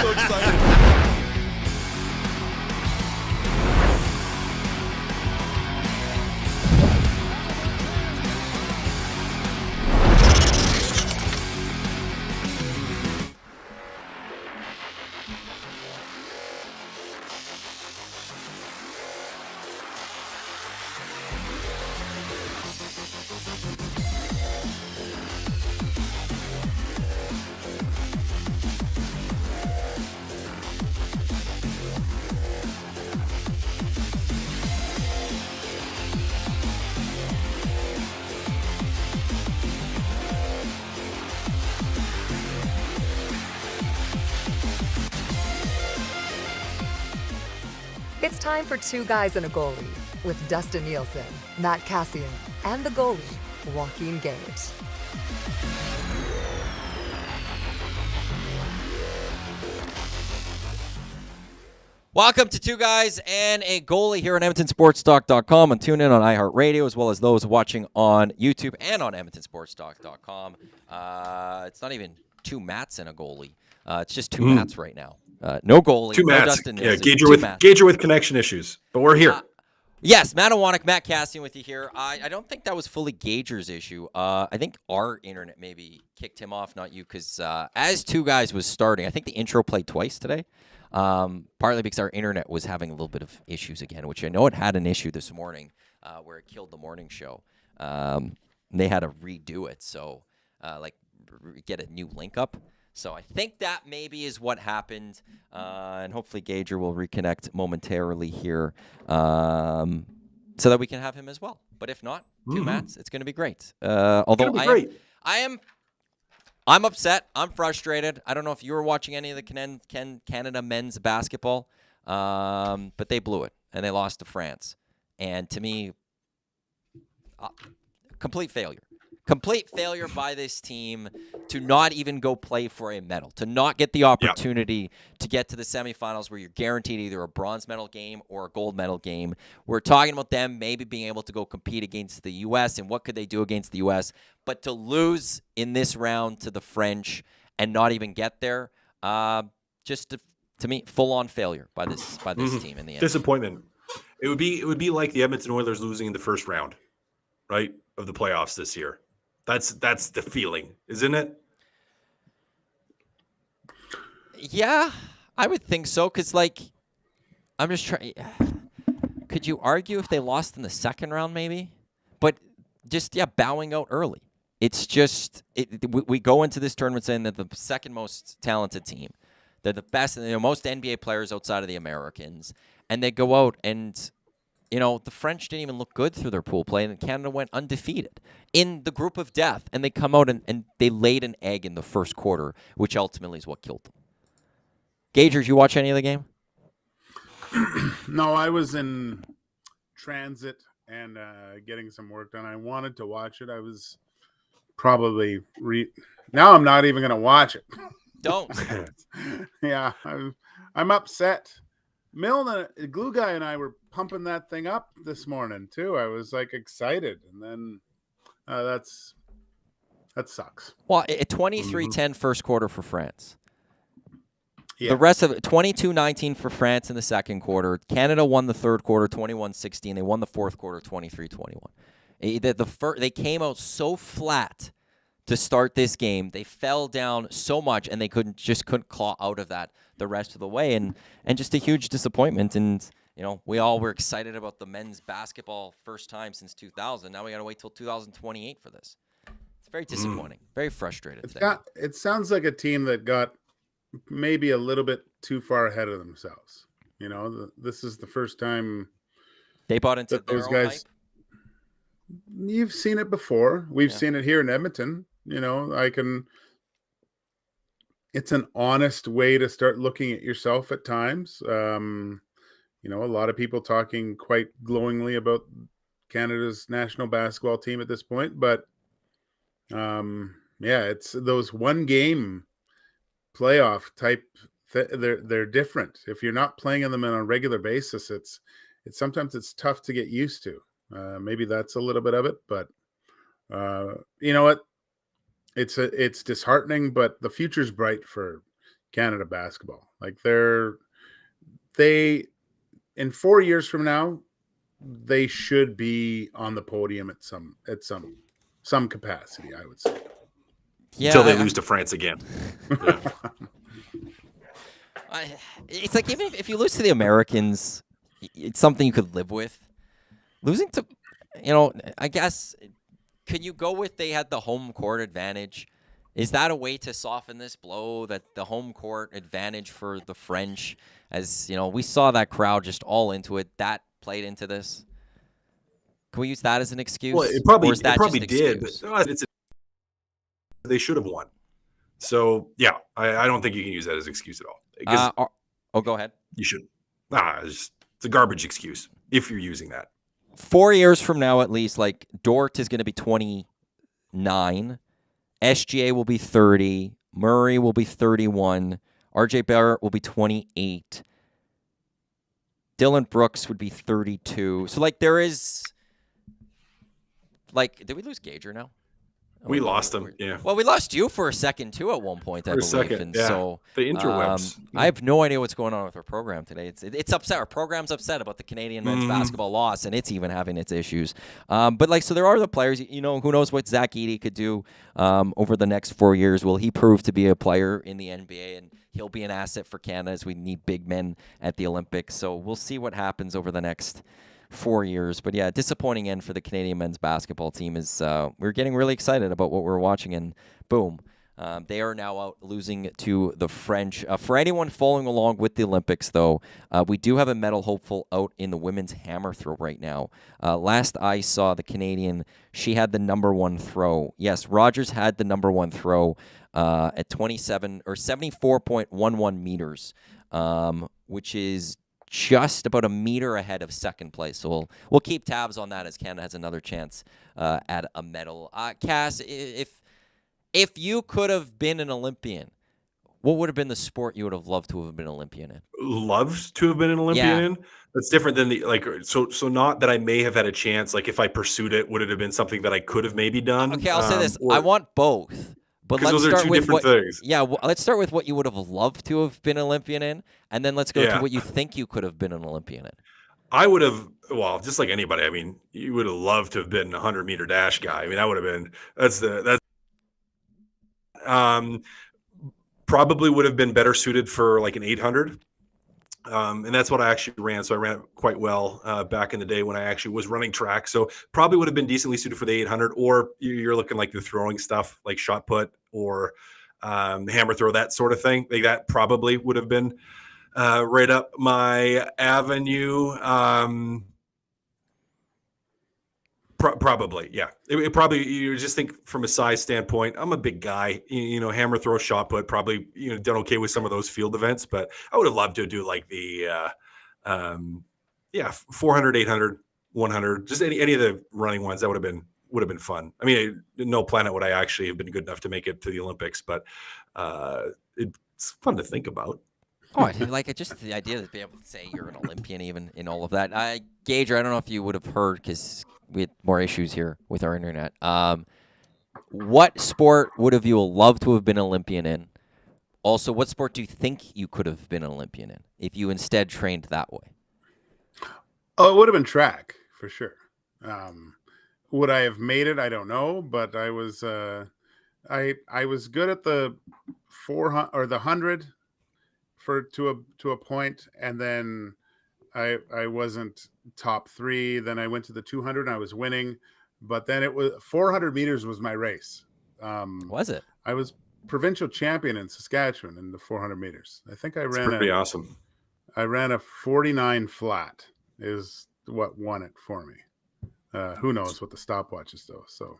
so excited. It's time for Two Guys and a Goalie with Dustin Nielsen, Matt Kassian, and the goalie, Joaquin Gage. Welcome to Two Guys and a Goalie here on EdmontonSportsTalk.com and tune in on iHeartRadio, as well as those watching on YouTube and on EdmontonSportsTalk.com. It's not even two Matts and a goalie. It's just two Matts right now. No goalie. Two Matts. No Dustin Nielsen, Gager with connection issues, but we're here. Yes, Matt Iwanyk, Matt Kassian with you here. I don't think that was fully Gager's issue. I think our internet maybe kicked him off, not you, because as Two Guys was starting, I think the intro played twice today. Partly because our internet was having a little bit of issues again, which I know it had an issue this morning where it killed the morning show. They had to redo it, so get a new link up. So I think that maybe is what happened, and hopefully Gager will reconnect momentarily here so that we can have him as well. But if not, two Matts, it's going to be great. Although I'm upset. I'm frustrated. I don't know if you were watching any of the Canada men's basketball, but they blew it, and they lost to France. And to me, complete failure. Complete failure by this team to not even go play for a medal, to not get the opportunity to get to the semifinals where you're guaranteed either a bronze medal game or a gold medal game. We're talking about them maybe being able to go compete against the U.S. and what could they do against the U.S., but to lose in this round to the French and not even get there, to me, full-on failure by this team in the end. Disappointment. It would be like the Edmonton Oilers losing in the first round, right, of the playoffs this year. That's the feeling, isn't it? Yeah, I would think so. Because, I'm just trying. Could you argue if they lost in the second round, maybe? But just bowing out early. It's just we go into this tournament saying that the second most talented team, they're the best, most NBA players outside of the Americans, and they go out and. The French didn't even look good through their pool play, and Canada went undefeated in the group of death, and they come out and they laid an egg in the first quarter, which ultimately is what killed them. Gager, did you watch any of the game? No, I was in transit and getting some work done. I wanted to watch it. I was probably now I'm not even going to watch it. Don't. Yeah, I'm upset. Milne, the glue guy, and I were pumping that thing up this morning too. I was excited, and then that sucks. Well, a 23-10 first quarter for France. Yeah. The rest of it, 22-19 for France in the second quarter. Canada won the third quarter, 21-16. They won the fourth quarter, 23-21. They came out so flat to start this game. They fell down so much, and they couldn't claw out of that the rest of the way, and just a huge disappointment. And we all were excited about the men's basketball first time since 2000. Now we got to wait till 2028 for this. It's very disappointing. Very frustrated today. It sounds like a team that got maybe a little bit too far ahead of themselves. This is the first time they bought into those guys. Hype. You've seen it before. We've seen it here in Edmonton. It's an honest way to start looking at yourself at times. A lot of people talking quite glowingly about Canada's national basketball team at this point, but it's those one game playoff type. They're different. If you're not playing them on a regular basis, it's sometimes it's tough to get used to. Maybe that's a little bit of it, but you know what? It's disheartening, but the future's bright for Canada basketball. Like they in 4 years from now, they should be on the podium at some capacity, I would say. Yeah, Until they lose to France again. Yeah. It's like even if you lose to the Americans, it's something you could live with. Losing to, I guess, could you go with they had the home court advantage? Is that a way to soften this blow, that the home court advantage for the French, as we saw that crowd just all into it, that played into this? Can we use that as an excuse? Well, it probably did, excuse? but they should have won. So yeah, I don't think you can use that as an excuse at all. Go ahead. You should. It's a garbage excuse if you're using that. 4 years from now, at least, like Dort is going to be 29, SGA will be 30, Murray will be 31, RJ Barrett will be 28, Dylan Brooks would be 32. So like there is, like, did we lose Gager now? We lost him, yeah. Well, we lost you for a second, too, at one point, I believe. Second, yeah. So, the interwebs. I have no idea what's going on with our program today. It's upset. Our program's upset about the Canadian men's basketball loss, and it's even having its issues. But, so there are the players, who knows what Zach Edey could do over the next 4 years. Will he prove to be a player in the NBA, and he'll be an asset for Canada as we need big men at the Olympics. So we'll see what happens over the next 4 years. But yeah, disappointing end for the Canadian men's basketball team is we're getting really excited about what we're watching, and boom, they are now out losing to the French. For anyone following along with the Olympics, though, we do have a medal hopeful out in the women's hammer throw right now. Last I saw the Canadian, she had the number one throw. Yes, Rogers had the number one throw at 27 or 74.11 meters, which is just about a meter ahead of second place. So we'll keep tabs on that as Canada has another chance at a medal. Cass, if you could have been an Olympian, what would have been the sport you would have loved to have been an Olympian in? Loved to have been an Olympian in? That's different than so not that I may have had a chance. Like if I pursued it, would it have been something that I could have maybe done? Okay, I'll say this. I want both. But let's those are start two with different things. Yeah, let's start with what you would have loved to have been an Olympian in, and then let's go to what you think you could have been an Olympian in. I would have, just like anybody. I mean, you would have loved to have been a 100-meter dash guy. I mean, that would have been probably would have been better suited for like an 800. And that's what I actually ran. So I ran it quite well back in the day when I actually was running track. So probably would have been decently suited for the 800, or you're looking like the throwing stuff, like shot put or hammer throw, that sort of thing. Like that probably would have been right up my avenue. Probably, yeah. It probably, you just think from a size standpoint, I'm a big guy, hammer throw, shot put, probably, done okay with some of those field events, but I would have loved to do like the, 400, 800, 100, just any of the running ones. That would have been fun. I mean, no planet would I actually have been good enough to make it to the Olympics, but it's fun to think about. Oh, I like it. Just the idea to be able to say you're an Olympian, even in all of that. Gager, I don't know if you would have heard because we had more issues here with our internet. What sport would have you loved to have been an Olympian in? Also, what sport do you think you could have been an Olympian in if you instead trained that way? Oh, it would have been track for sure. Would I have made it? I don't know, but I was I was good at the 400 or the 100 to a point, and then I wasn't top 3. Then I went to the 200 and I was winning, but then it was 400 meters was my race. Was it? I was provincial champion in Saskatchewan in the 400 meters. I think I ran pretty awesome. I ran a 49 flat is what won it for me. Who knows what the stopwatch is though. So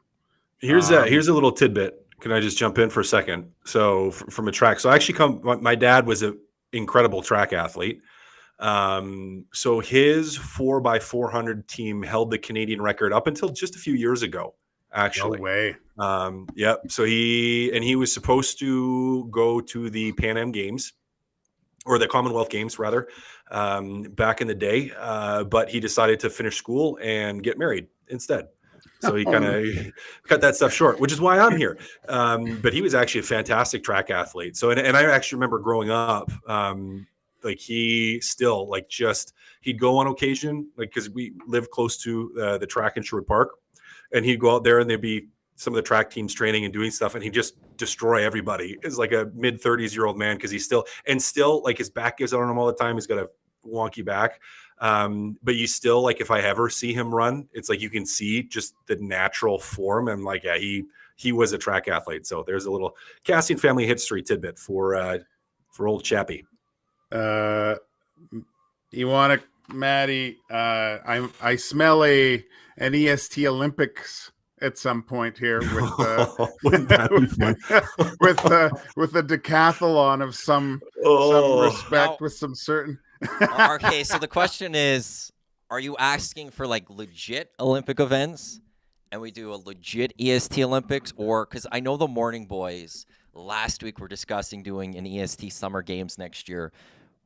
here's a little tidbit. Can I just jump in for a second? So from a track, so I actually my dad was an incredible track athlete. So his 4x400 team held the Canadian record up until just a few years ago, actually. No way. Yep. So he was supposed to go to the Pan Am Games, or the Commonwealth Games rather, back in the day. But he decided to finish school and get married instead. So he kind of cut that stuff short, which is why I'm here. But he was actually a fantastic track athlete. So, and I actually remember growing up, like he still like just, he'd go on occasion, like, cause we live close to the track in Sherwood Park, and he'd go out there and there'd be some of the track teams training and doing stuff, and he'd just destroy everybody. It's like a mid-30s-year-old man, because he's still like his back gives out on him all the time. He's got a wonky back. But you still, like, if I ever see him run, it's like you can see just the natural form. And like, yeah, he was a track athlete. So there's a little Kassian family history tidbit for old Chappie. Iwanyk, Maddie, I smell an EST Olympics at some point here with with a decathlon of some respect, Now, with some certain. Okay, so the question is, are you asking for like legit Olympic events and we do a legit EST Olympics, or because I know the Morning Boys last week were discussing doing an EST Summer Games next year,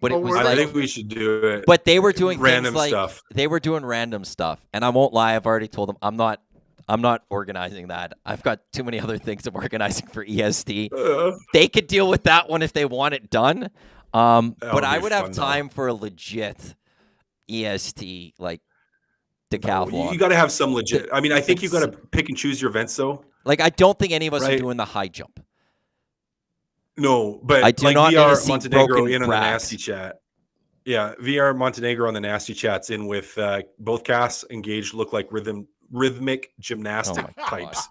but it was I like, think we should do it. but they were doing random things like, stuff. They were doing random stuff, and I won't lie, I've already told them I'm not organizing that. I've got too many other things I'm organizing for EST. They could deal with that one if they want it done. But I would have time for a legit EST, like, decathlon. No, you got to have some legit. I mean, I think you got to pick and choose your events, though. Like, I don't think any of us are Right. doing the high jump. No, but I do like not need to VR see Montenegro broken in on the cracks. nasty chat. Yeah, VR Montenegro on the nasty chats in with both Cass and Gage look like rhythmic gymnastic Oh my types.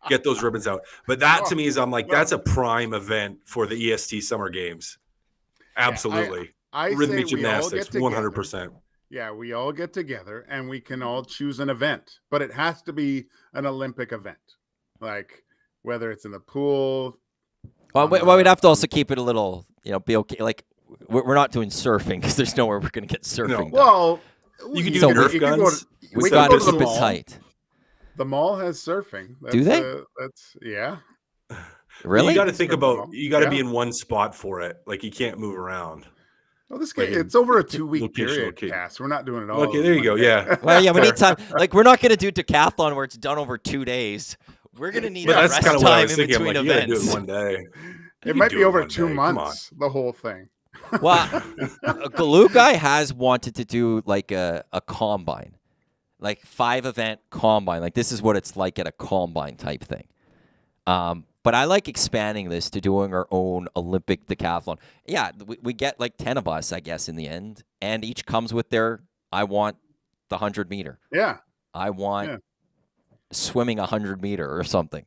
Get those ribbons out. But that to me is, I'm like, that's a prime event for the EST Summer Games. Absolutely. I Rhythmic say we all gymnastics, get together. 100%. Yeah, we all get together and we can all choose an event, but it has to be an Olympic event, like whether it's in the pool. Well, we'd have to also keep it a little, be okay. Like, we're not doing surfing because there's nowhere we're going to get surfing done. Well, You can do So Nerf we- guns. We with got the to keep it mall. tight. The mall has surfing. Do they? That's yeah. Really? You got to think about, you got to be Yeah. in one spot for it. Like, you can't move around. Well, this Like game, in it's over a 2-week location, period. location. Cass, we're not doing it all. Okay, there you go. Yeah. Well, yeah, we need time. Like, we're not going to do decathlon where it's done over 2 days. We're going to need But that that's rest kind of what I time was in thinking. I'm between like, you got to do events. it one day. It might be over 2 months. The whole thing. Well, Galukai has wanted to do like a combine, like 5-event combine. Like, this is what it's like at a combine type thing. But I like expanding this to doing our own Olympic decathlon. Yeah, we get like 10 of us, I guess, in the end, and each comes with their, I want the 100-meter. Yeah. I want swimming 100-meter or something.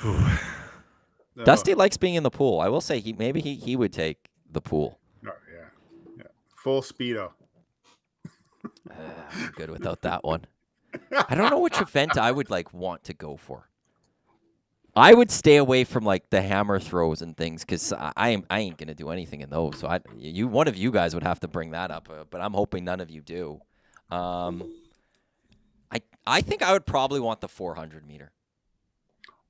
No. Dusty likes being in the pool. I will say maybe he would take the pool. Oh, yeah. Full speedo. I'm good without that one. I don't know which event I would like want to go for. I would stay away from like the hammer throws and things because I ain't gonna do anything in those. So one of you guys would have to bring that up, but I'm hoping none of you do. I think I would probably want the 400-meter.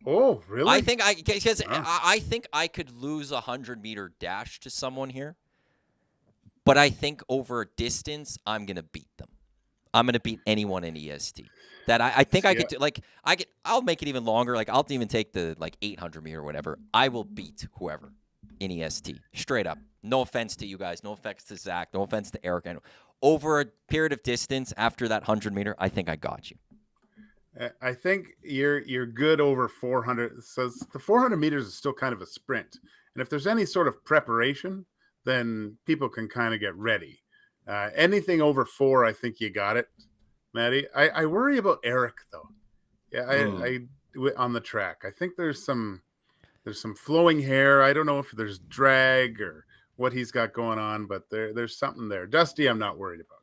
Oh, really? I think I think I could lose a 100-meter dash to someone here, but I think over a distance I'm gonna beat them. I'm gonna beat anyone in EST. That I think I could do. Like, I'll make it even longer. Like, I'll even take the like 800-meter or whatever. I will beat whoever in EST straight up. No offense to you guys. No offense to Zach. No offense to Eric. Over a period of distance after that 100-meter, I think I got you. I think you're good over 400. So the 400 meters is still kind of a sprint, and if there's any sort of preparation, then people can kind of get ready. Anything over 4, I think you got it, Maddie. I worry about Eric though. Yeah, I on the track. I think there's some flowing hair. I don't know if there's drag or what he's got going on, but there's something there. Dusty, I'm not worried about.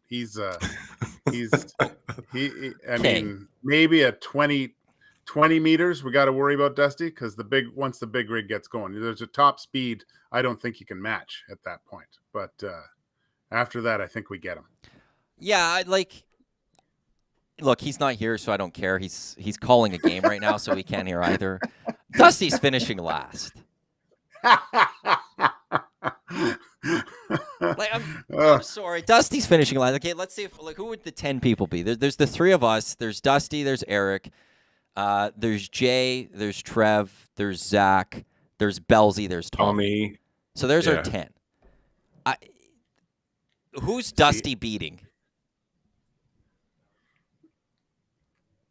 I mean, maybe a 20 meters. We got to worry about Dusty because once the big rig gets going, there's a top speed. I don't think you can match at that point. But after that, I think we get him. Yeah, look, he's not here, so I don't care. He's calling a game right now, so he can't hear either. Dusty's finishing last. Like I'm sorry, Dusty's finishing line. Okay, let's see if who would the 10 people be? There's the three of us. There's Dusty. There's Eric. There's Jay. There's Trev. There's Zach. There's Belzy. There's Tommy. So there's our 10. Who's Dusty beating?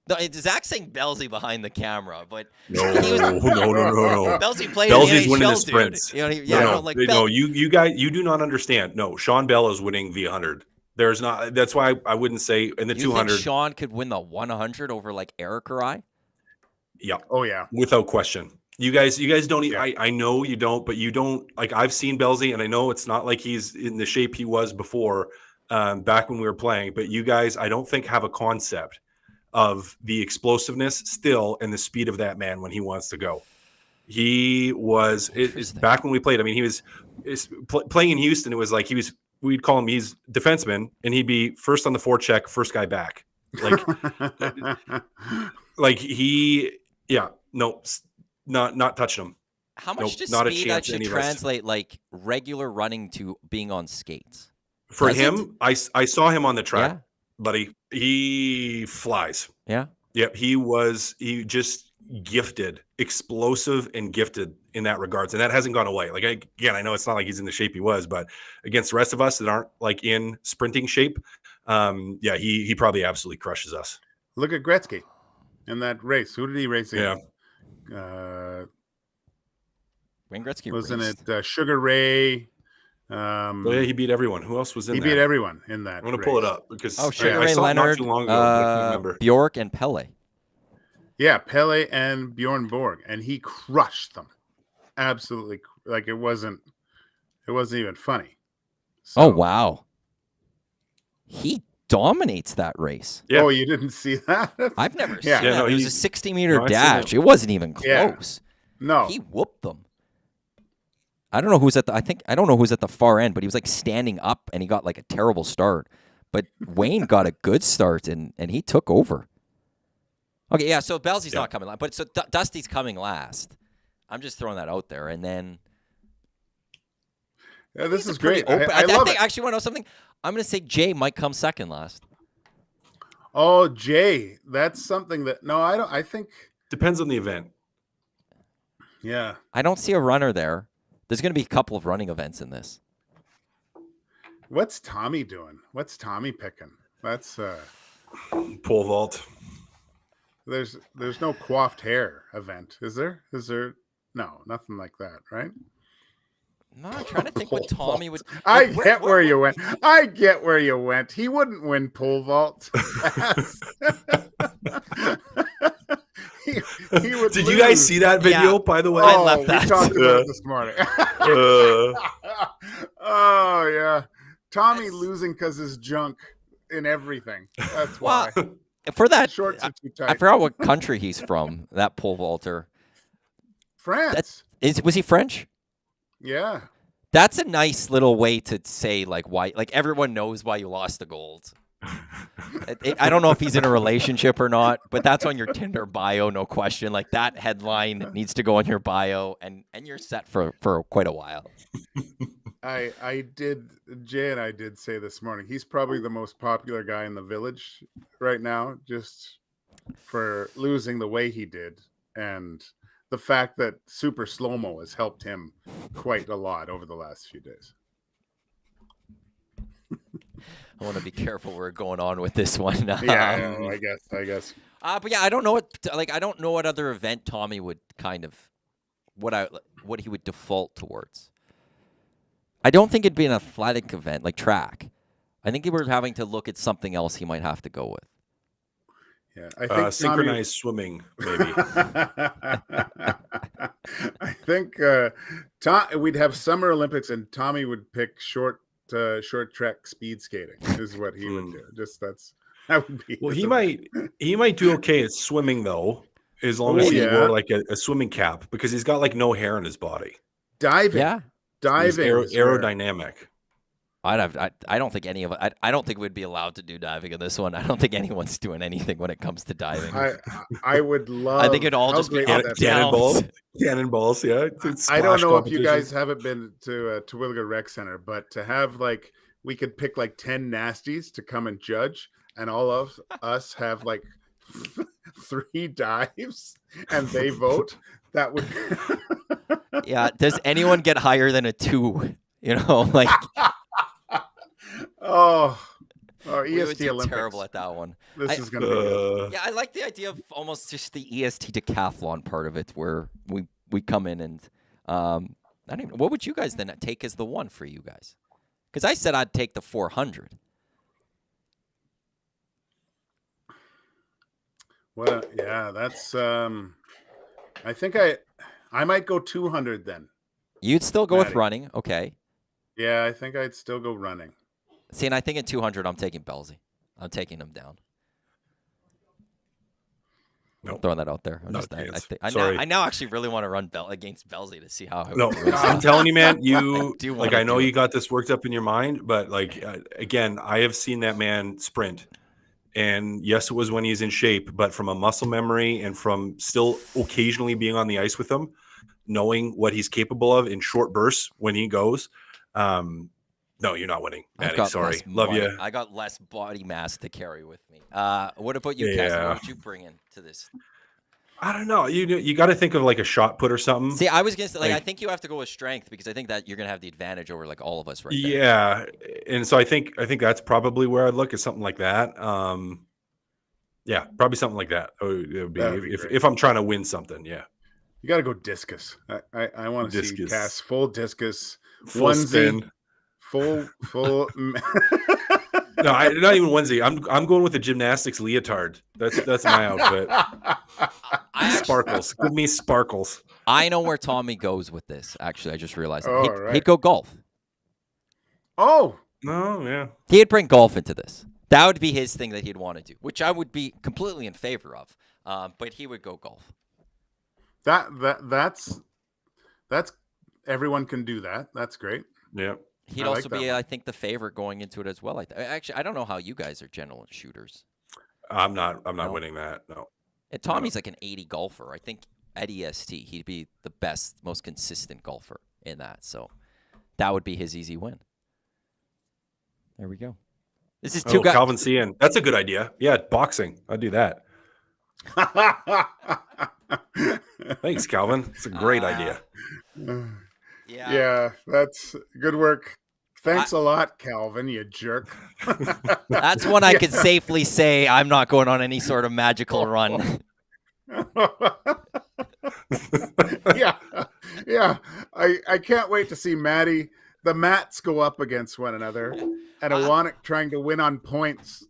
No, Zach's saying Belzy behind the camera, but no. Belzy played Belzy's in the winning the NHL, sprints. dude. You guys, you do not understand. No, Sean Bell is winning the 100. There's not. That's why I wouldn't say in the 200. Think Sean could win the 100 over like Eric or I? Yeah. Oh yeah. Without question. You guys don't. I know you don't, but you don't. Like I've seen Belzy, and I know it's not like he's in the shape he was before, back when we were playing. But you guys, I don't think have a concept of the explosiveness still and the speed of that man when he wants to go. He was back when we played. I mean, he was playing in Houston. It was like we'd call him, he's defenseman, and he'd be first on the forecheck, first guy back. Like, not touching him. How much does not speed actually translate like regular running to being on skates? For him, I saw him on the track, buddy. He flies. Yeah. Yep. He just gifted, explosive and gifted in that regards. And that hasn't gone away. Like, I know it's not like he's in the shape he was, but against the rest of us that aren't like in sprinting shape, he probably absolutely crushes us. Look at Gretzky in that race. Who did he race against? Wayne Gretzky wasn't it Sugar Ray? He beat everyone. Who else was in there? He beat everyone in that. I'm going to pull it up because Sugar I Ray saw Leonard, it not too long ago, but I can't remember. Bjork and Pele. Yeah, Pele and Bjorn Borg, and he crushed them. Absolutely, like it wasn't even funny. So, oh wow, he dominates that race. Yeah. Oh, you didn't see that? I've never seen that. No, it was a 60-meter dash. It wasn't even close. Yeah. No, he whooped them. I don't know who's at the far end, but he was like standing up and he got like a terrible start. But Wayne got a good start and he took over. Okay, yeah, so Belzy's not coming last, but so Dusty's coming last. I'm just throwing that out there. And then this is great. I think actually want to know something? I'm going to say Jay might come second last. Oh, Jay, that's something that I think depends on the event. Yeah. I don't see a runner there. There's going to be a couple of running events in this. What's Tommy doing? What's Tommy picking? That's pole vault. There's no coiffed hair event, is there? Is there? No, nothing like that, right? No, I'm trying to think what Tommy would. I get where you went. I get where you went. He wouldn't win pole vault. He would Did lose. You guys see that video, by the way? I left that. We talked about it this morning. Oh, yeah. Tommy losing because his junk in everything. That's why. For that, shorts are too tight. I forgot what country he's from, that pole vaulter. France. Was he French? Yeah. That's a nice little way to say, like, why, like, everyone knows why you lost the gold. I don't know if he's in a relationship or not, but that's on your Tinder bio, no question. Like, that headline needs to go on your bio, and you're set for quite a while. Jay and I did say this morning, he's probably the most popular guy in the village right now, just for losing the way he did. And the fact that Super Slow-Mo has helped him quite a lot over the last few days. I want to be careful where we're going on with this one. Yeah, I guess. But yeah, I don't know what other event Tommy would kind of what he would default towards. I don't think it'd be an athletic event like track. I think we're having to look at something else he might have to go with. Yeah, I think synchronized swimming, maybe. I think we'd have Summer Olympics, and Tommy would pick short track speed skating. Is what he would do. That would be. Well, he might do okay at swimming though, as long as he wore like a swimming cap, because he's got like no hair in his body. Diving, He's aerodynamic. I don't think any of I don't think we'd be allowed to do diving in this one. I don't think anyone's doing anything when it comes to diving. I would love. I think it'd all how just be great up, would that down. Cannonballs. Yeah. I don't know if you guys haven't been to Terwilliger Rec Center, but to have like we could pick like 10 nasties to come and judge, and all of us have like 3 dives, and they vote. That would. Yeah. Does anyone get higher than a 2? You know, like. Oh, We would EST do Olympics. terrible at that one. This is going to be good. Yeah, I like the idea of almost just the EST decathlon part of it, where we come in and I don't even. What would you guys then take as the one for you guys? Because I said I'd take the 400. Well, yeah, that's. I think I might go 200 then. You'd still go with Matty. running, okay? Yeah, I think I'd still go running. See, and I think at 200, I'm taking Belsey. I'm taking him down. Nope. I'm throwing that out there. I now actually really want to run against Belsey to see how. I'm telling you, man. I know do you it. got this worked up in your mind, but again, I have seen that man sprint, and yes, it was when he's in shape, but from a muscle memory and from still occasionally being on the ice with him, knowing what he's capable of in short bursts when he goes. No, you're not winning, Matty. Sorry. Love you. I got less body mass to carry with me. What about you, Cass? What would you bring into this? I don't know. You got to think of like a shot put or something. See, I was gonna say, I think you have to go with strength, because I think that you're gonna have the advantage over like all of us right there. Yeah, and so I think that's probably where I'd look at something like that. Yeah, probably something like that. It would be if I'm trying to win something. Yeah, you got to go discus. I want to see Cass full discus, full onesie, spin. Full. No, not even onesie. I'm going with a gymnastics leotard. That's my outfit. Sparkles. Give me sparkles. I know where Tommy goes with this. Actually, I just realized Oh, he'd, right. he'd go golf. Oh, No, yeah. He'd bring golf into this. That would be his thing that he'd want to do, which I would be completely in favor of. But he would go golf. that's everyone can do that. That's great. Yeah. He'd I like also that be, one. I think, the favorite going into it as well. Actually, I don't know how you guys are general shooters. I'm not No. winning that. No. And Tommy's like an 80 golfer. I think at EST, he'd be the best, most consistent golfer in that. So that would be his easy win. There we go. This is two guys. Calvin Cian. That's a good idea. Yeah, boxing. I'd do that. Thanks, Calvin. It's a great idea. Yeah, that's good work. Thanks a lot, Calvin, you jerk. That's one I could safely say I'm not going on any sort of magical run. yeah. I can't wait to see the Matts go up against one another, and Iwanyk trying to win on points.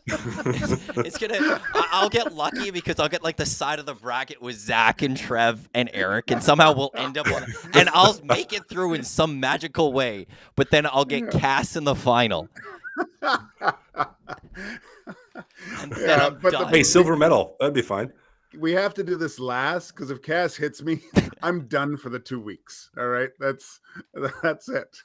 It's gonna. I'll get lucky because I'll get like the side of the bracket with Zach and Trev and Eric, and somehow we'll end up on, and I'll make it through in some magical way. But then I'll get Cass in the final. And then I'm done. Hey, silver medal. That'd be fine. We have to do this last, because if Cass hits me, I'm done for the 2 weeks. All right, that's it.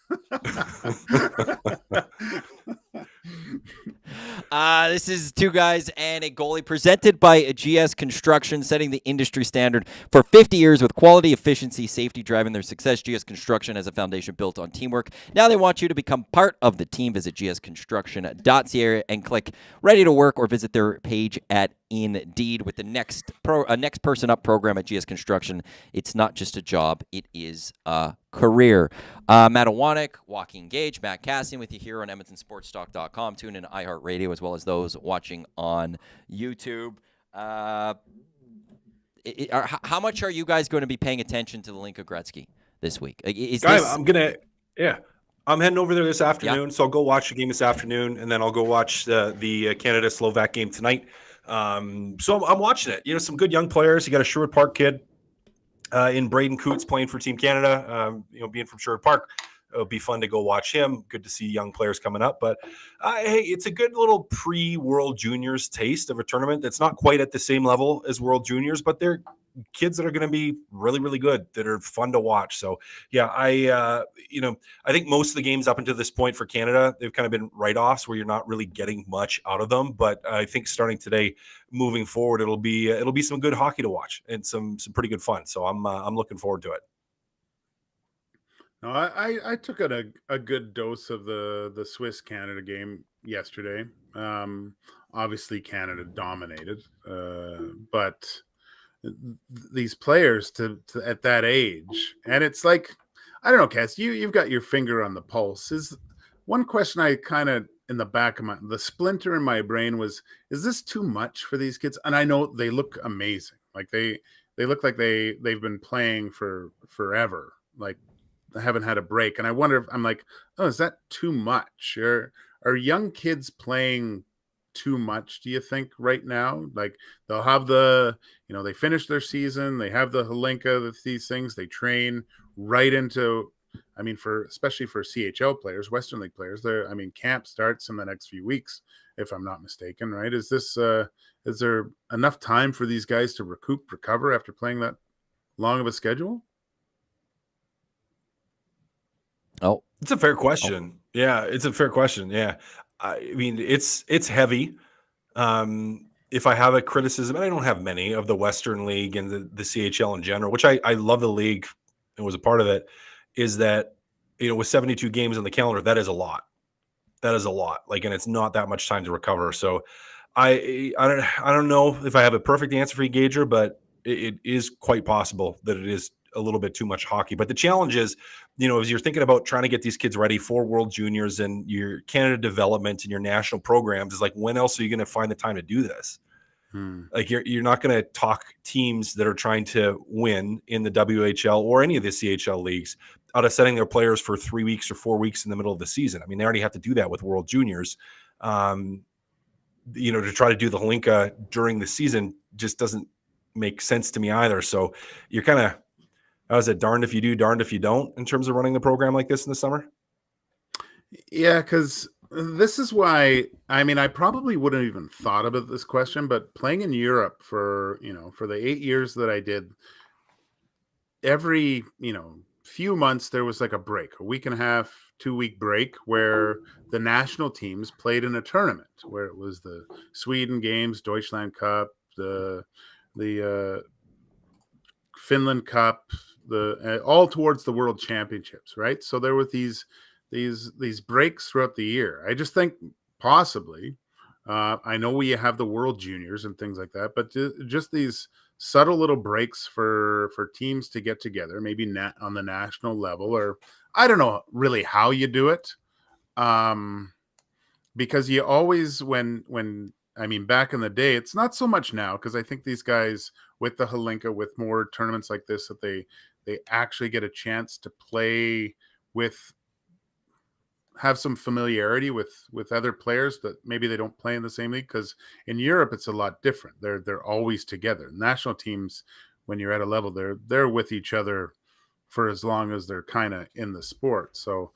This is Two Guys and a Goalie, presented by GS Construction, setting the industry standard for 50 years with quality, efficiency, safety driving their success. GS Construction has a foundation built on teamwork. Now they want you to become part of the team. Visit gsconstruction.ca and click Ready to Work, or visit their page at Indeed. With the next person up program at GS Construction, it's not just a job, it is a career. Matt Iwanyk, Joaquin Gage, Matt Kassian with you here on EdmontonSportsTalk.com. Tune in to iHeartRadio, as well as those watching on YouTube. How much are you guys going to be paying attention to the Hlinka Gretzky this week? I'm heading over there this afternoon, so I'll go watch the game this afternoon, and then I'll go watch the Canada-Slovak game tonight. So I'm watching it. You know, some good young players. You got a Sherwood Park kid in Braden Coots playing for Team Canada. Being from Sherwood Park, it'll be fun to go watch him. Good to see young players coming up. But hey, it's a good little pre-World Juniors taste of a tournament that's not quite at the same level as World Juniors, but they're kids that are going to be really, really good, that are fun to watch. So yeah, I think most of the games up until this point for Canada, they've kind of been write-offs where you're not really getting much out of them. But I think starting today, moving forward, it'll be some good hockey to watch and some pretty good fun. So I'm looking forward to it. No, I took a good dose of the Swiss Canada game yesterday. Obviously, Canada dominated, but these players to at that age, and it's like, I don't know, Cass, you've got your finger on the pulse. Is one question I kind of in the back of the splinter in my brain was, is this too much for these kids? And I know they look amazing, like they look like they've been playing for forever, like they haven't had a break. And I wonder if I'm like, oh, is that too much? Or are young kids playing too much, do you think, right now? Like they'll have they finish their season, they have the Hlinka, these things, they train right into, especially for CHL players, Western League players, camp starts in the next few weeks, if I'm not mistaken, right? Is there enough time for these guys to recover after playing that long of a schedule? Oh, It's a fair question. Yeah, it's a fair question. Yeah. I mean, it's heavy. If I have a criticism, and I don't have many, of the Western League and the CHL in general, which I love the league and was a part of it, is that, with 72 games on the calendar, that is a lot. That is a lot. Like, and it's not that much time to recover. So I don't know if I have a perfect answer for you, Gager, but it is quite possible that it is a little bit too much hockey. But the challenge is, as you're thinking about trying to get these kids ready for World Juniors and your Canada development and your national programs, is like, when else are you going to find the time to do this? Like you're not going to talk teams that are trying to win in the WHL or any of the CHL leagues out of setting their players for 3 weeks or 4 weeks in the middle of the season. I mean, they already have to do that with World Juniors. To try to do the Hlinka during the season just doesn't make sense to me either. So you're kind of, how is it, darned if you do, darned if you don't, in terms of running the program like this in the summer? Yeah, because this is why, I probably wouldn't have even thought about this question, but playing in Europe for the 8 years that I did, every, few months there was like a break, a week and a half, 2-week break where the national teams played in a tournament where it was the Sweden games, Deutschland Cup, the Finland Cup, all towards the World Championships, right? So there were these breaks throughout the year. I just think possibly, I know we have the World Juniors and things like that, but just these subtle little breaks for teams to get together, maybe on the national level, or I don't know really how you do it, because you always back in the day, it's not so much now, because I think these guys with the Hlinka, with more tournaments like this, that they actually get a chance to play with, have some familiarity with other players that maybe they don't play in the same league, because in Europe it's a lot different. They're always together. National teams, when you're at a level, they're with each other for as long as they're kind of in the sport. So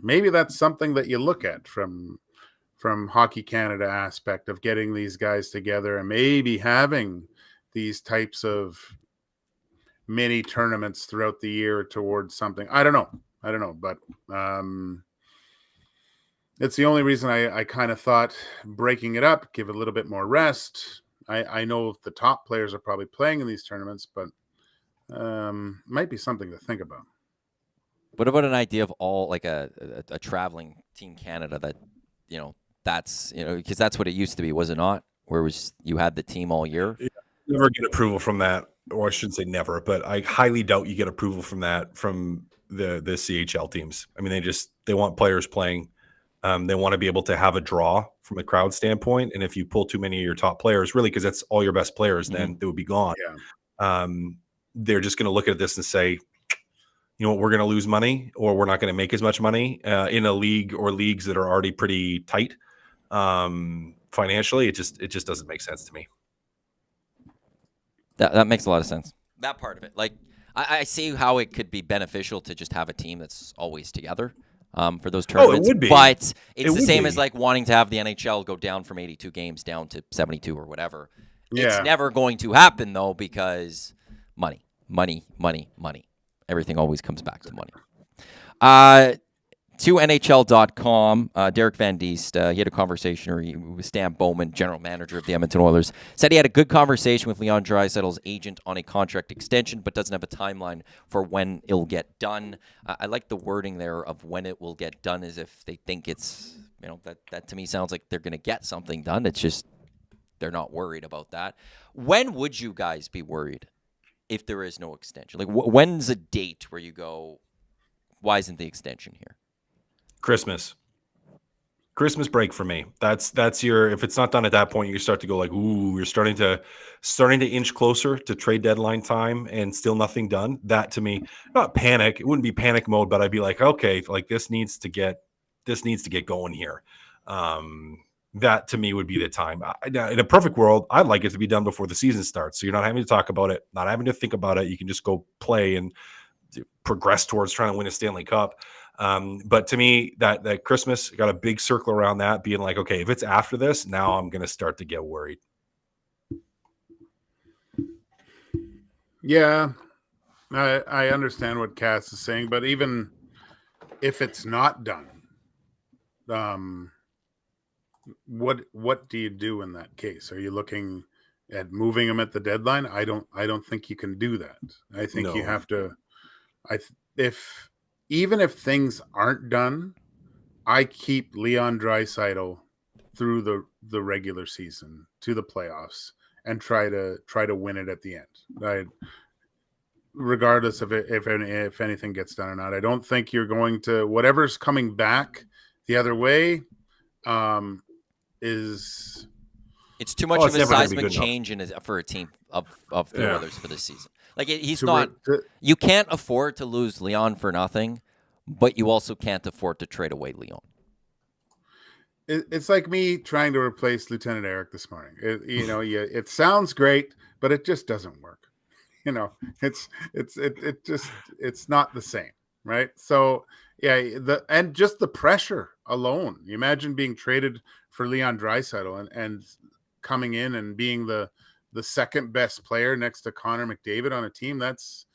maybe that's something that you look at from Hockey Canada aspect of getting these guys together and maybe having these types of mini tournaments throughout the year towards something. I don't know, but it's the only reason I kind of thought breaking it up, give it a little bit more rest. I know the top players are probably playing in these tournaments, but might be something to think about. What about an idea of all, like a traveling Team Canada that, that's, because that's what it used to be, was it not? Where you had the team all year? Never get approval from that, or I shouldn't say never, but I highly doubt you get approval from that from the CHL teams. I mean, they want players playing. They want to be able to have a draw from a crowd standpoint. And if you pull too many of your top players, really, because that's all your best players, then they would be gone. Yeah. They're just going to look at this and say, we're going to lose money, or we're not going to make as much money in a league or leagues that are already pretty tight financially. It just doesn't make sense to me. That makes a lot of sense. That part of it, like I see how it could be beneficial to just have a team that's always together for those tournaments. Oh, it would be. But it's the same as like wanting to have the NHL go down from 82 games down to 72 or whatever. It's Yeah. never going to happen, though, because money, money, money, money. Everything always comes back to money. To NHL.com, Derek Van Diest, he had a conversation with Stan Bowman, general manager of the Edmonton Oilers, said he had a good conversation with Leon Draisaitl's agent on a contract extension, but doesn't have a timeline for when it'll get done. I like the wording there of when it will get done, as if they think it's, that to me sounds like they're going to get something done. It's just they're not worried about that. When would you guys be worried if there is no extension? Like, when's a date where you go, why isn't the extension here? Christmas break for me. That's your, if it's not done at that point, you start to go like, ooh, you're starting to inch closer to trade deadline time and still nothing done. That to me, not panic. It wouldn't be panic mode, but I'd be like, okay, like this needs to get going here. That to me would be the time. In a perfect world, I'd like it to be done before the season starts. So you're not having to talk about it, not having to think about it. You can just go play and progress towards trying to win a Stanley Cup. But to me, that Christmas got a big circle around that, being like, okay, if it's after this, now I'm going to start to get worried. Yeah, I understand what Cass is saying, but even if it's not done, what do you do in that case? Are you looking at moving him at the deadline? I don't think you can do that. I think you have to. Even if things aren't done, I keep Leon Draisaitl through the regular season to the playoffs and try to win it at the end. Regardless of if anything gets done or not, I don't think you're going to, whatever's coming back the other way, is. It's too much of a seismic change for a team of the Oilers for this season. Like he's not. You can't afford to lose Leon for nothing, but you also can't afford to trade away Leon. It's like me trying to replace Lieutenant Eric this morning. It sounds great, but it just doesn't work. It's not the same, right? So and just the pressure alone. You imagine being traded for Leon Draisaitl and coming in and being the second best player next to Connor McDavid on a team. Those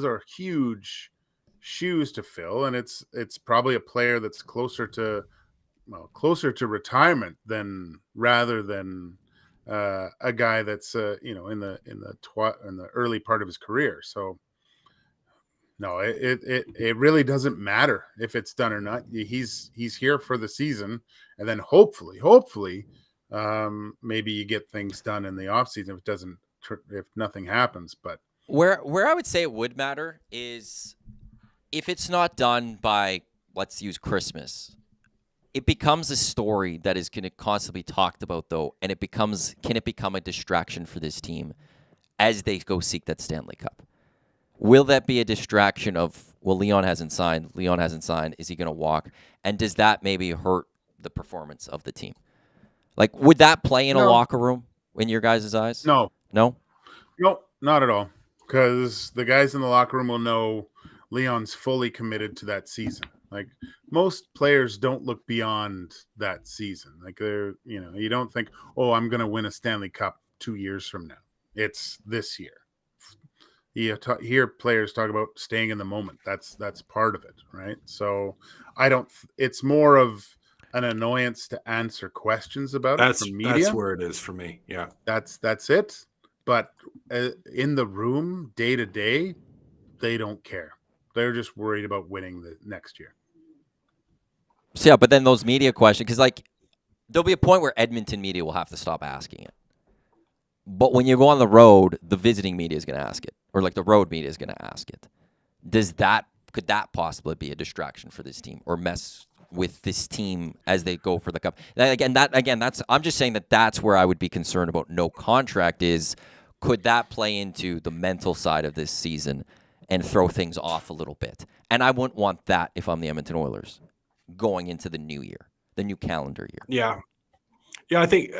are huge shoes to fill, and it's probably a player that's closer to retirement rather than a guy that's in the early part of his career. So no, it really doesn't matter if it's done or not. He's here for the season, and then hopefully maybe you get things done in the offseason if nothing happens. But where I would say it would matter is if it's not done by, let's use Christmas, it becomes a story that is going to constantly be talked about, though, and can it become a distraction for this team as they go seek that Stanley Cup? Will that be a distraction of, well, Leon hasn't signed, is he going to walk? And does that maybe hurt the performance of the team? Like, would that play in a locker room in your guys' eyes? No, not at all. Because the guys in the locker room will know Leon's fully committed to that season. Like, most players don't look beyond that season. Like, you don't think, oh, I'm going to win a Stanley Cup 2 years from now. It's this year. You hear players talk about staying in the moment. That's part of it, right? So it's more of an annoyance to answer questions about it from media. That's where it is for me. Yeah. That's it. But in the room, day to day, they don't care. They're just worried about winning the next year. So, yeah, but then those media questions, because like there'll be a point where Edmonton media will have to stop asking it. But when you go on the road, the visiting media is going to ask it, or like the road media is going to ask it. Could that possibly be a distraction for this team, or mess with this team as they go for the cup? I'm just saying that's where I would be concerned about no contract is. Could that play into the mental side of this season and throw things off a little bit? And I wouldn't want that if I'm the Edmonton Oilers going into the new year, the new calendar year. Yeah, I think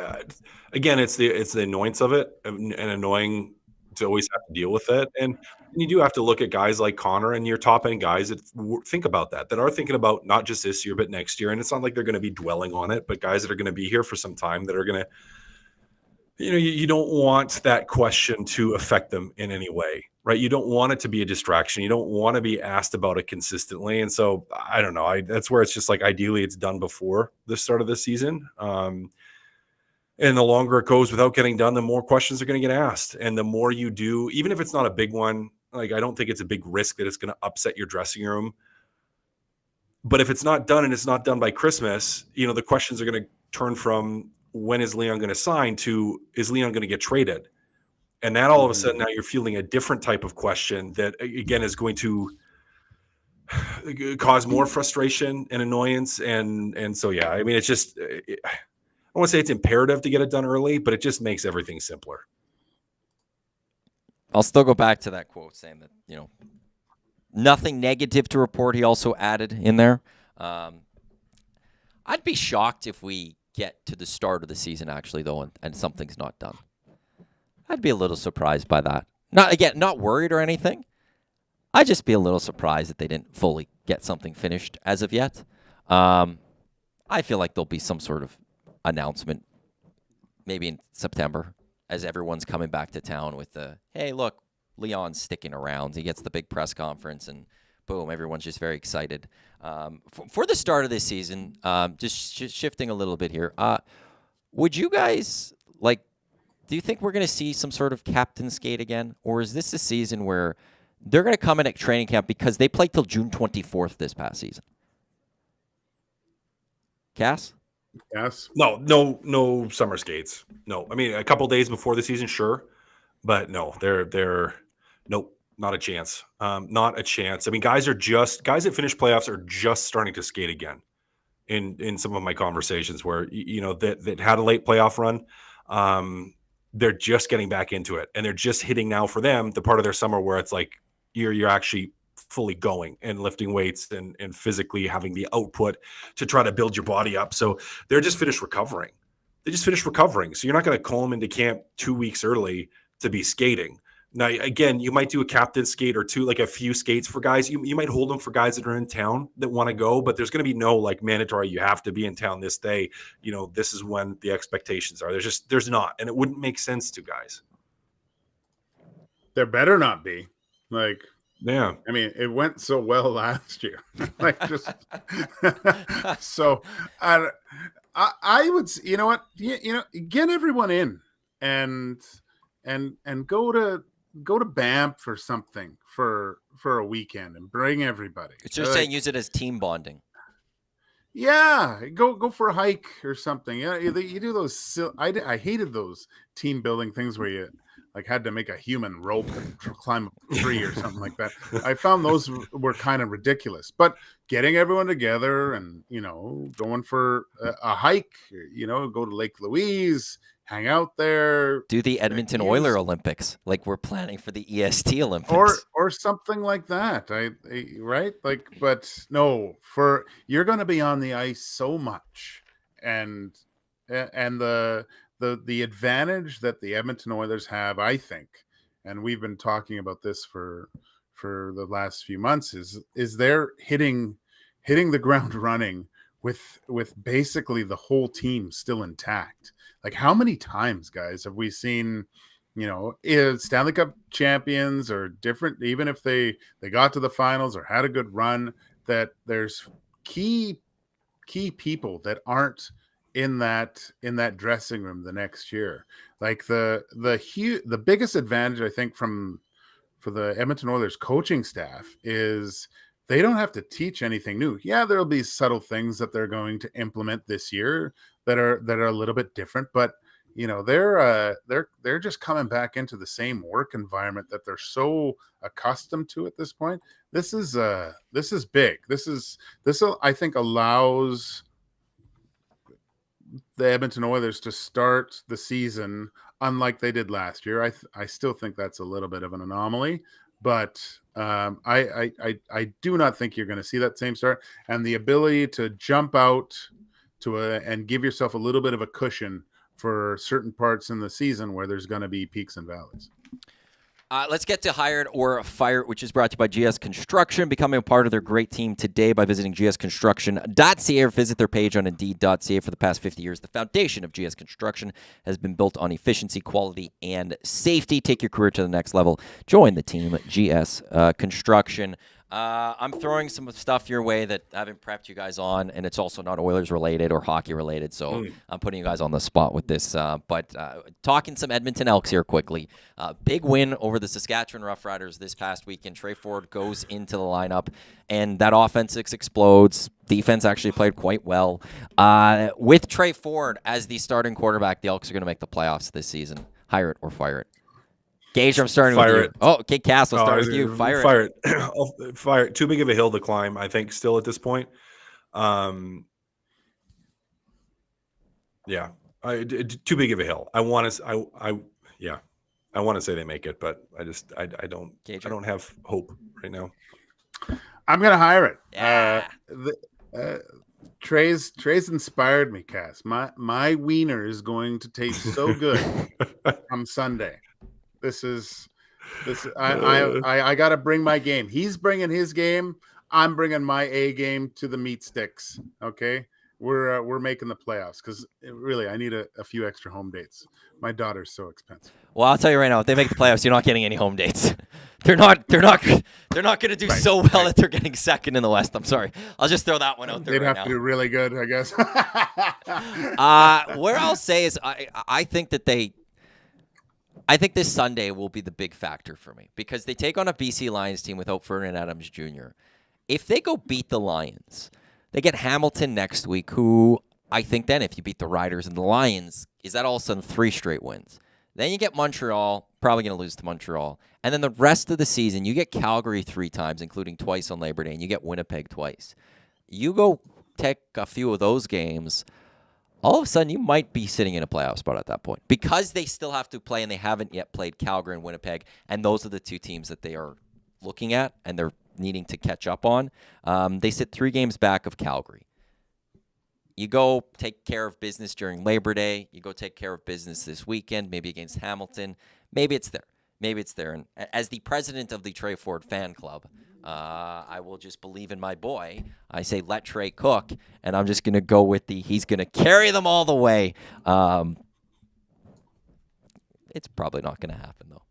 again, it's the annoyance of it, and annoying to always have to deal with it. And you do have to look at guys like Connor and your top end guys that think about that are thinking about not just this year but next year. And it's not like they're going to be dwelling on it, but guys that are going to be here for some time that are going to You don't want that question to affect them in any way, right? You don't want it to be a distraction. You don't want to be asked about it consistently. And so I don't know. That's where it's just like ideally it's done before the start of the season. And the longer it goes without getting done, the more questions are going to get asked. And the more you do, even if it's not a big one, like I don't think it's a big risk that it's going to upset your dressing room. But if it's not done and it's not done by Christmas, the questions are going to turn from when is Leon going to sign to is Leon going to get traded? And that all of a sudden now you're feeling a different type of question that again is going to cause more frustration and annoyance. And so, yeah, I mean, it's just, I want to say it's imperative to get it done early, but it just makes everything simpler. I'll still go back to that quote saying that, nothing negative to report. He also added in there. I'd be shocked if we get to the start of the season, actually, though, and something's not done. I'd be a little surprised by that. Not worried or anything. I'd just be a little surprised that they didn't fully get something finished as of yet. I feel like there'll be some sort of announcement maybe in September as everyone's coming back to town with the, hey, look, Leon's sticking around. He gets the big press conference and boom, everyone's just very excited. For the start of this season, just shifting a little bit here, would you guys, do you think we're going to see some sort of captain skate again? Or is this a season where they're going to come in at training camp because they played till June 24th this past season? Cass? Yes. No summer skates. No. I mean, a couple days before the season, sure. But no, they're nope. Not a chance. Not a chance. I mean, guys that finish playoffs are just starting to skate again. In some of my conversations, where that had a late playoff run, they're just getting back into it, and they're just hitting now for them the part of their summer where it's like you're actually fully going and lifting weights and physically having the output to try to build your body up. So they're just finished recovering. So you're not going to call them into camp 2 weeks early to be skating. Now, again, you might do a captain skate or two, like a few skates for guys. You might hold them for guys that are in town that want to go, but there's going to be no mandatory, you have to be in town this day. This is when the expectations are. There's not. And it wouldn't make sense to guys. There better not be. Yeah. I mean, it went so well last year. So I would, you know what? Get everyone in and go to Banff or something for a weekend and bring everybody. It's just saying use it as team bonding. Yeah, go for a hike or something. Yeah, you do those. I hated those team building things where you had to make a human rope and climb a tree or something like that. I found those were kind of ridiculous. But getting everyone together and going for a hike, go to Lake Louise. Hang out there. Do the Edmonton Oiler Olympics, like we're planning for the EST Olympics, or something like that. Right? But no, you're going to be on the ice so much, and the advantage that the Edmonton Oilers have, I think, and we've been talking about this for the last few months, is they're hitting the ground running with basically the whole team still intact. How many times, guys, have we seen, Stanley Cup champions or different, even if they got to the finals or had a good run, that there's key people that aren't in that dressing room the next year. The biggest advantage, I think, for the Edmonton Oilers coaching staff is they don't have to teach anything new. Yeah, there'll be subtle things that they're going to implement this year that are a little bit different, but they're just coming back into the same work environment that they're so accustomed to at this point. This is big. This I think allows the Edmonton Oilers to start the season unlike they did last year. I still think that's a little bit of an anomaly, but I do not think you're going to see that same start, and the ability to jump out and give yourself a little bit of a cushion for certain parts in the season where there's going to be peaks and valleys. Let's get to Hire It or Fire It, which is brought to you by GS Construction. Becoming a part of their great team today by visiting gsconstruction.ca or visit their page on Indeed.ca. For the past 50 years, the foundation of GS Construction has been built on efficiency, quality, and safety. Take your career to the next level. Join the team at GS Construction. I'm throwing some stuff your way that I haven't prepped you guys on, and it's also not Oilers related or hockey related, so I'm putting you guys on the spot with this. But talking some Edmonton Elks here quickly. Big win over the Saskatchewan Roughriders this past weekend. Trey Ford goes into the lineup, and that offense explodes. Defense actually played quite well. With Trey Ford as the starting quarterback, the Elks are going to make the playoffs this season. Hire it or fire it. Gage, I'm starting with you. Oh, okay, Cass, I'll start with you. Fire it. Fire it. Too big of a hill to climb, I think, still at this point. Too big of a hill. I want to say they make it, but I don't have hope right now. I'm gonna hire it. Yeah. Trey's inspired me, Cass. My wiener is going to taste so good on Sunday. I got to bring my game. He's bringing his game. I'm bringing my A game to the meat sticks. Okay, we're making the playoffs because really I need a few extra home dates. My daughter's so expensive. Well, I'll tell you right now, if they make the playoffs, you're not getting any home dates. They're not going to do so well that they're getting second in the West. I'm sorry. I'll just throw that one out there. They'd have to do really good, I guess. Where I'll say is I think this Sunday will be the big factor for me because they take on a BC Lions team without Ferdinand Adams Jr. If they go beat the Lions, they get Hamilton next week, who I think then if you beat the Riders and the Lions, is that all of a sudden 3 straight wins? Then you get Montreal, probably going to lose to Montreal. And then the rest of the season, you get Calgary 3 times, including twice on Labor Day, and you get Winnipeg twice. You go take a few of those games, all of a sudden you might be sitting in a playoff spot at that point because they still have to play and they haven't yet played Calgary and Winnipeg, and those are the 2 teams that they are looking at and they're needing to catch up on. They sit 3 games back of Calgary. You go take care of business during Labor Day. You go take care of business this weekend, maybe against Hamilton. Maybe it's there. And as the president of the Trey Ford fan club, I will just believe in my boy. I say let Trey cook, and I'm just going to go with he's going to carry them all the way. It's probably not going to happen, though.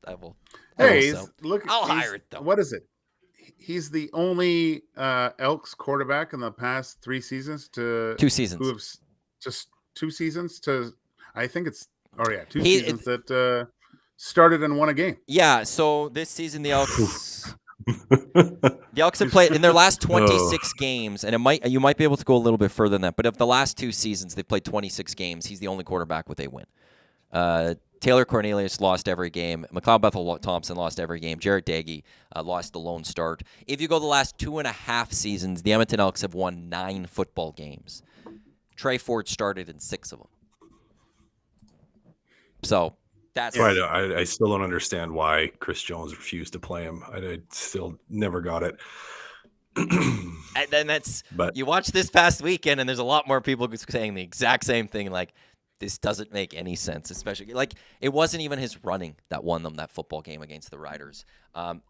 I'll hire it, though. What is it? He's the only Elks quarterback in the past 3 seasons to 2 seasons. Who have just 2 seasons to, I think it's, 2 seasons that started and won a game. Yeah. So this season, the Elks have played in their last 26 games, and you might be able to go a little bit further than that. But of the last 2 seasons, they've played 26 games. He's the only quarterback with a win. Taylor Cornelius lost every game. McLeod Bethel-Thompson lost every game. Jarrett Daggy lost the lone start. If you go the last 2.5 seasons, the Edmonton Elks have won 9 football games. Trey Ford started in 6 of them. So that's right. I still don't understand why Chris Jones refused to play him. I still never got it. And then you watch this past weekend, and there's a lot more people saying the exact same thing, like, this doesn't make any sense, especially like it wasn't even his running that won them that football game against the Riders.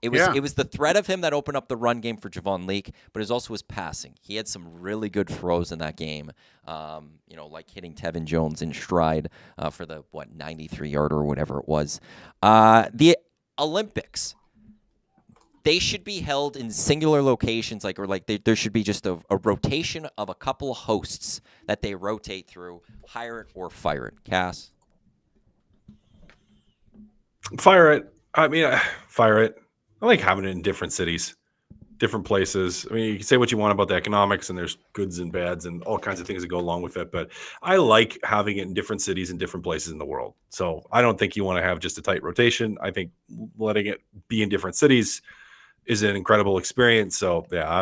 It was the threat of him that opened up the run game for Javon Leake, but it was also his passing. He had some really good throws in that game, like hitting Tevin Jones in stride for the 93-yarder or whatever it was. The Olympics. They should be held in singular locations, there should be just a rotation of a couple of hosts that they rotate through. Hire it or fire it. Cass? Fire it. Fire it. I like having it in different cities, different places. I mean, you can say what you want about the economics, and there's goods and bads and all kinds of things that go along with it, but I like having it in different cities and different places in the world. So I don't think you want to have just a tight rotation. I think letting it be in different cities is an incredible experience. So yeah, I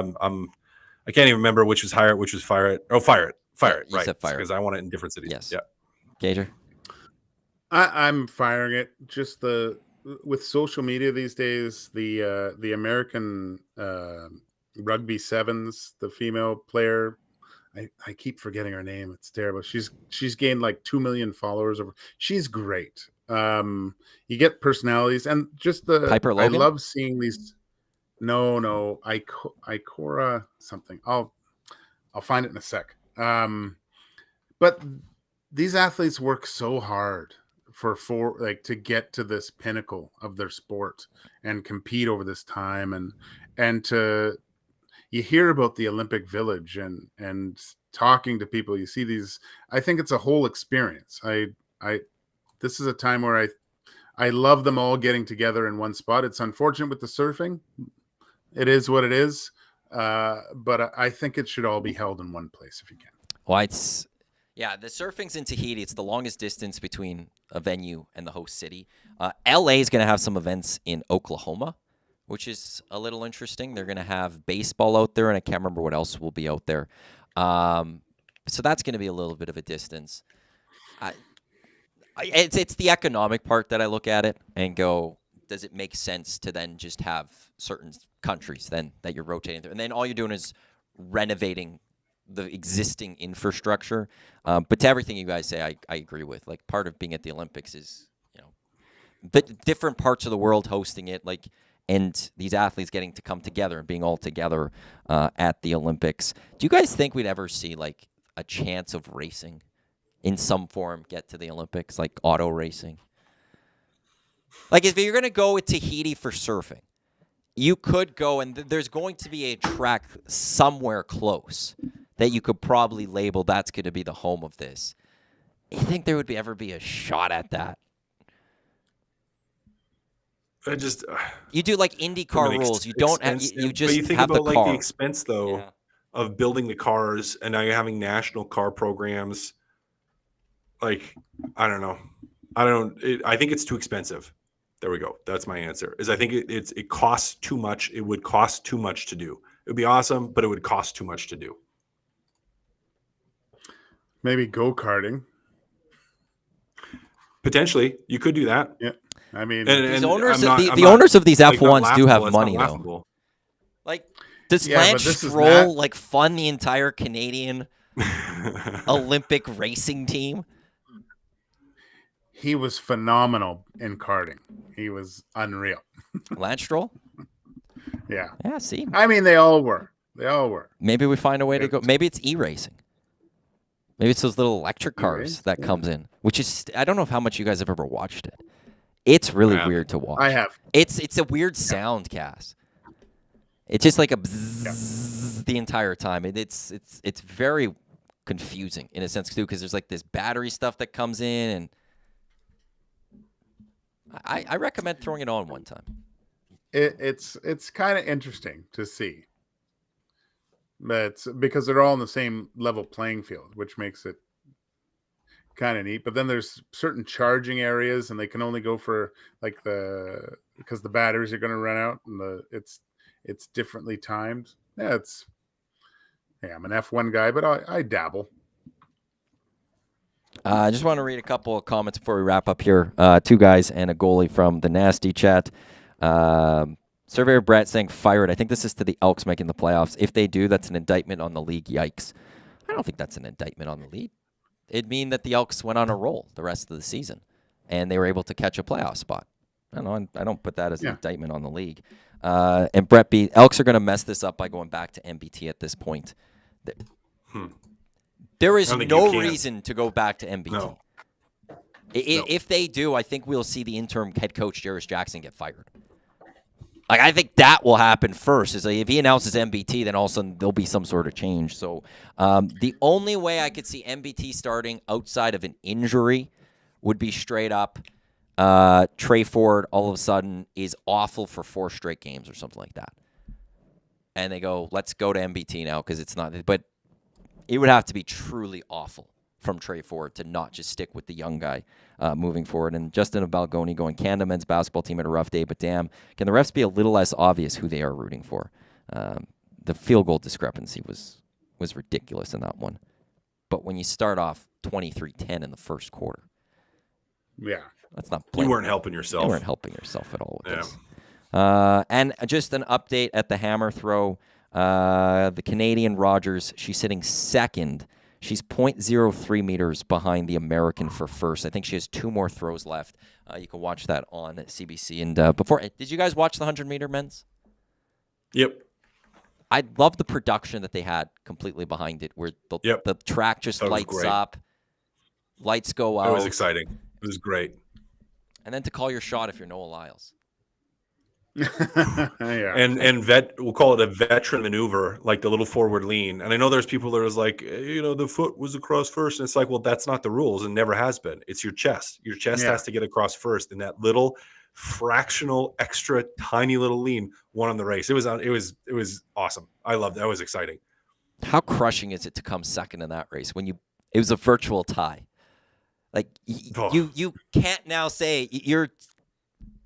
can't even remember which was hire it, which was fire it. Oh, fire it, right? Because I want it in different cities. Yes. Yeah. Gager? I'm firing it. Just with social media these days, the American rugby sevens, the female player, I keep forgetting her name. It's terrible. She's gained like 2 million followers. She's great. You get personalities and just Piper I Logan? love seeing these. No, Ikora something. I'll find it in a sec. But these athletes work so hard for like to get to this pinnacle of their sport and compete over this time, and to you hear about the Olympic Village and talking to people. You see these. I think it's a whole experience. This is a time where I love them all getting together in one spot. It's unfortunate with the surfing. It is what it is. But I think it should all be held in one place if you can. Well, the surfing's in Tahiti. It's the longest distance between a venue and the host city. LA is going to have some events in Oklahoma, which is a little interesting. They're going to have baseball out there, and I can't remember what else will be out there. So that's going to be a little bit of a distance. It's the economic part that I look at it and go, does it make sense to then just have certain countries then that you're rotating through? And then all you're doing is renovating the existing infrastructure. But to everything you guys say, I agree with. Like, part of being at the Olympics is, the different parts of the world hosting it, and these athletes getting to come together and being all together at the Olympics. Do you guys think we'd ever see, a chance of racing in some form get to the Olympics, like auto racing? If you're going to go with Tahiti for surfing, you could go, and there's going to be a track somewhere close that you could probably label that's going to be the home of this. You think there would ever be a shot at that? You do IndyCar rules. You don't have, you just but you think have about the car. the expense though of building the cars, and now you're having national car programs. I don't know. I think it's too expensive. There we go. That's my answer. I think it costs too much. It would cost too much to do. It would be awesome, but it would cost too much to do. Maybe go-karting. Potentially, you could do that. Yeah. I mean, the owners of these F1s do have money, though. Does Lance Stroll fund the entire Canadian Olympic racing team? He was phenomenal in karting. He was unreal. Lance Stroll? Yeah. Yeah, see? I mean, they all were. Maybe we find a way to go. Maybe it's e-racing. Maybe it's those little electric cars that comes in, which is, I don't know how much you guys have ever watched it. It's really weird to watch. I have. It's a weird sound, Cass. It's just like a bzzz the entire time. It's very confusing in a sense too, because there's this battery stuff that comes in, and I recommend throwing it on one time. It's kind of interesting to see, but it's because they're all in the same level playing field, which makes it kind of neat. But then there's certain charging areas, and they can only go for because the batteries are going to run out, and it's differently timed. I'm an F1 guy, but I dabble. I just want to read a couple of comments before we wrap up here. Two guys and a goalie from the Nasty Chat. Surveyor Brett saying, fired. I think this is to the Elks making the playoffs. If they do, that's an indictment on the league. Yikes. I don't think that's an indictment on the league. It'd mean that the Elks went on a roll the rest of the season, and they were able to catch a playoff spot. I don't put that as an indictment on the league. And Brett B., Elks are going to mess this up by going back to MBT at this point. There is no reason to go back to MBT. No. If they do, I think we'll see the interim head coach, Jarris Jackson, get fired. I think that will happen first. If he announces MBT, then all of a sudden there'll be some sort of change. So the only way I could see MBT starting outside of an injury would be straight up Trey Ford all of a sudden is awful for 4 straight games or something like that. And they go, let's go to MBT now because it's not. But it would have to be truly awful from Trey Ford to not just stick with the young guy moving forward. And Justin of Balgoni going, Canada men's basketball team had a rough day, but damn, can the refs be a little less obvious who they are rooting for? The field goal discrepancy was ridiculous in that one. But when you start off 23-10 in the first quarter, that's not you weren't helping yourself. You weren't helping yourself at all with this. And just an update at the hammer throw. The Canadian Rogers, she's sitting second. She's 0.03 meters behind the American for first. I think she has 2 more throws left. You can watch that on CBC. And did you guys watch the 100-meter men's? Yep. I love the production that they had completely behind it, where the track just lights great. up, lights go out. It was exciting. It was great. And then to call your shot if you're Noah Lyles. Yeah. And we'll call it a veteran maneuver, like the little forward lean. And I know there's people that was like, the foot was across first. And it's like, well, that's not the rules and never has been. It's your chest. Your chest has to get across first. And that little fractional extra tiny little lean won on the race. It was awesome. I loved it. That was exciting. How crushing is it to come second in that race when it was a virtual tie? Like you can't now say you're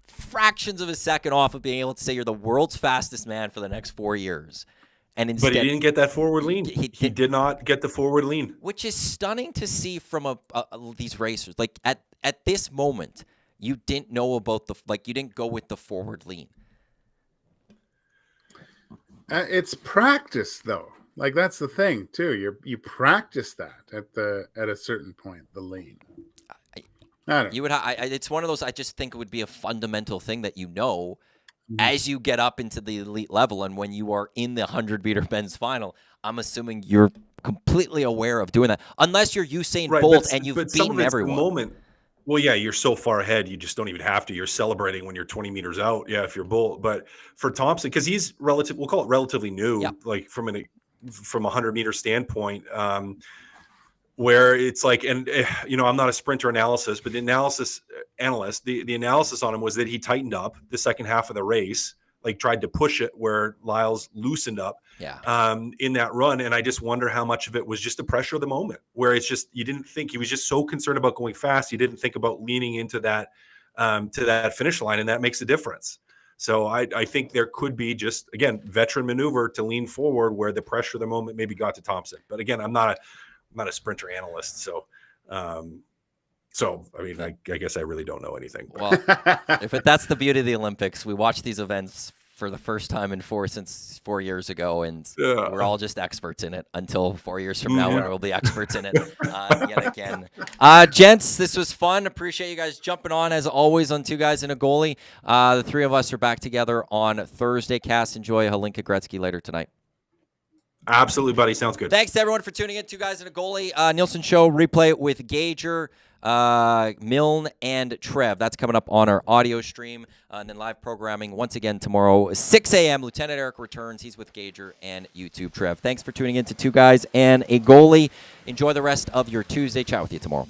fractions of a second off of being able to say you're the world's fastest man for the next 4 years. And instead, but he didn't get that forward lean. He did not get the forward lean, which is stunning to see from these racers. Like at this moment, you didn't know about you didn't go with the forward lean. It's practice though. Like that's the thing too. You practice that at a certain point, the lean. I don't know. It's one of those. I just think it would be a fundamental thing that as you get up into the elite level, and when you are in the 100-meter men's final. I'm assuming you're completely aware of doing that, unless you're Usain Bolt and you've beaten everyone. The moment. Well, yeah, you're so far ahead, you just don't even have to. You're celebrating when you're 20 meters out. Yeah, if you're Bolt, but for Thompson, because he's we'll call it relatively new, like from a 100-meter standpoint. Where it's like, and I'm not a sprinter analysis, but the analysis on him was that he tightened up the second half of the race, like tried to push it where Lyles loosened up in that run. And I just wonder how much of it was just the pressure of the moment, where it's just, you didn't think, he was just so concerned about going fast. You didn't think about leaning into that, to that finish line. And that makes a difference. So I think there could be just, again, veteran maneuver to lean forward where the pressure of the moment maybe got to Thompson. But again, I'm not a sprinter analyst, so I mean, I guess I really don't know anything. Well, that's the beauty of the Olympics. We watch these events for the first time since 4 years ago, and we're all just experts in it until 4 years from now when we'll be experts in it yet again. Gents, this was fun. Appreciate you guys jumping on, as always, on Two Guys and a Goalie. The three of us are back together on Thursday. Cass, enjoy Hlinka Gretzky later tonight. Absolutely, buddy. Sounds good. Thanks to everyone for tuning in. Two Guys and a Goalie. Nielsen Show replay with Gager, Milne, and Trev. That's coming up on our audio stream. And then live programming once again tomorrow, 6 a.m. Lieutenant Eric returns. He's with Gager and YouTube Trev. Thanks for tuning in to Two Guys and a Goalie. Enjoy the rest of your Tuesday. Chat with you tomorrow.